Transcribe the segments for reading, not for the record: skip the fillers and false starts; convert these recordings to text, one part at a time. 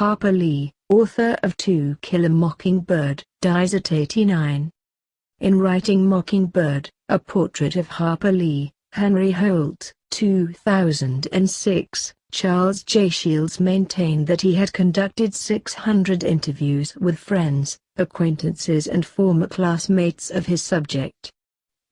Harper Lee, author of To Kill a Mockingbird, dies at 89. In writing Mockingbird, A Portrait of Harper Lee, Henry Holt, 2006, Charles J. Shields maintained that he had conducted 600 interviews with friends, acquaintances and former classmates of his subject.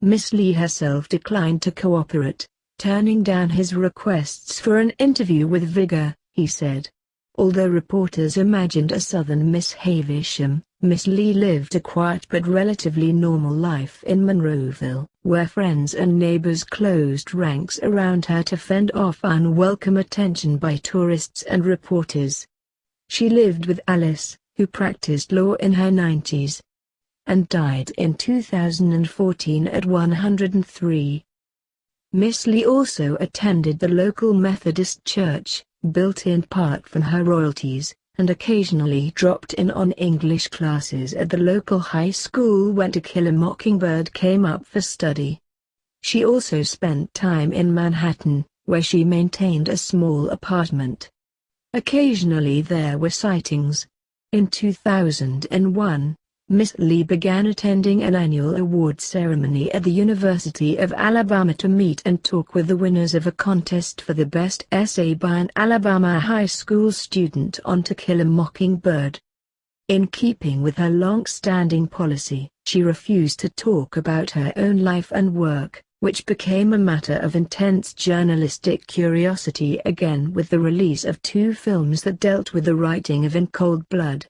Miss Lee herself declined to cooperate, turning down his requests for an interview with Vigor, he said. Although reporters imagined a Southern Miss Havisham, Miss Lee lived a quiet but relatively normal life in Monroeville, where friends and neighbors closed ranks around her to fend off unwelcome attention by tourists and reporters. She lived with Alice, who practiced law in her 90s, and died in 2014 at 103. Miss Lee also attended the local Methodist Church, built in part from her royalties, and occasionally dropped in on English classes at the local high school when To Kill a Mockingbird came up for study. She also spent time in Manhattan, where she maintained a small apartment. Occasionally there were sightings. In 2001, Miss Lee began attending an annual award ceremony at the University of Alabama to meet and talk with the winners of a contest for the best essay by an Alabama high school student on To Kill a Mockingbird. In keeping with her long-standing policy, she refused to talk about her own life and work, which became a matter of intense journalistic curiosity again with the release of 2 films that dealt with the writing of In Cold Blood.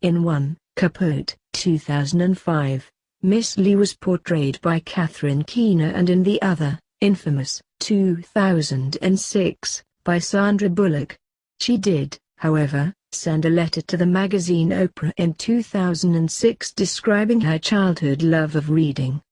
In one, Capote, 2005, Miss Lee was portrayed by Catherine Keener, and in the other, Infamous, 2006, by Sandra Bullock. She did, however, send a letter to the magazine Oprah in 2006 describing her childhood love of reading.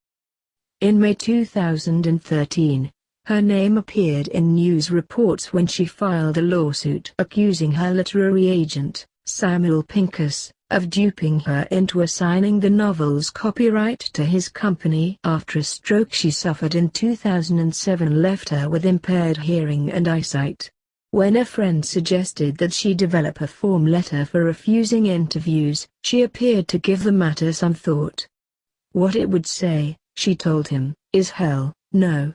In May 2013, her name appeared in news reports when she filed a lawsuit accusing her literary agent, Samuel Pincus, of duping her into assigning the novel's copyright to his company after a stroke she suffered in 2007 left her with impaired hearing and eyesight. When a friend suggested that she develop a form letter for refusing interviews, she appeared to give the matter some thought. What it would say, she told him, is hell, no.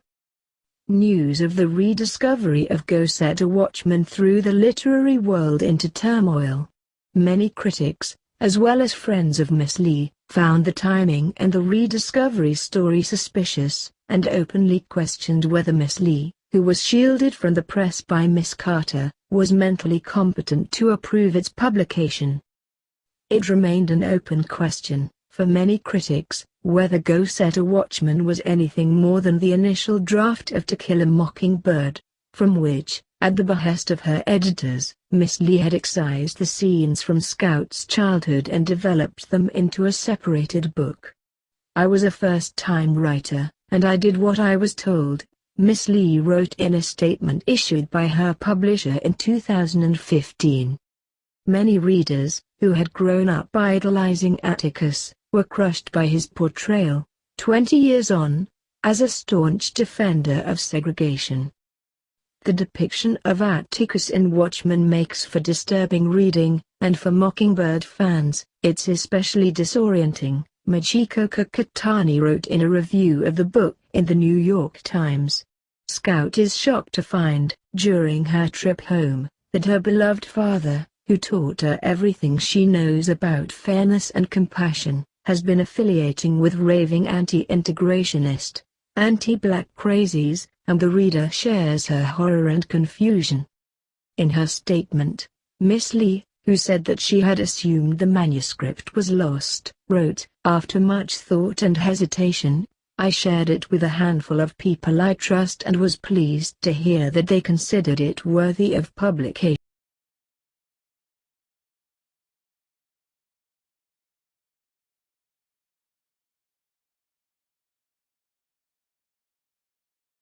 News of the rediscovery of Go set a Watchman threw the literary world into turmoil. Many critics, as well as friends of Miss Lee, found the timing and the rediscovery story suspicious, and openly questioned whether Miss Lee, who was shielded from the press by Miss Carter, was mentally competent to approve its publication. It remained an open question, for many critics, whether Go Set a Watchman was anything more than the initial draft of To Kill a Mockingbird, from which, at the behest of her editors, Miss Lee had excised the scenes from Scout's childhood and developed them into a separated book. I was a first-time writer, and I did what I was told, Miss Lee wrote in a statement issued by her publisher in 2015. Many readers, who had grown up idolizing Atticus, were crushed by his portrayal, 20 years on, as a staunch defender of segregation. The depiction of Atticus in Watchmen makes for disturbing reading, and for Mockingbird fans, it's especially disorienting, Machiko Kakutani wrote in a review of the book in the New York Times. Scout is shocked to find, during her trip home, that her beloved father, who taught her everything she knows about fairness and compassion, has been affiliating with raving anti-integrationist, anti-black crazies, and the reader shares her horror and confusion. In her statement, Miss Lee, who said that she had assumed the manuscript was lost, wrote, "After much thought and hesitation, I shared it with a handful of people I trust and was pleased to hear that they considered it worthy of publication.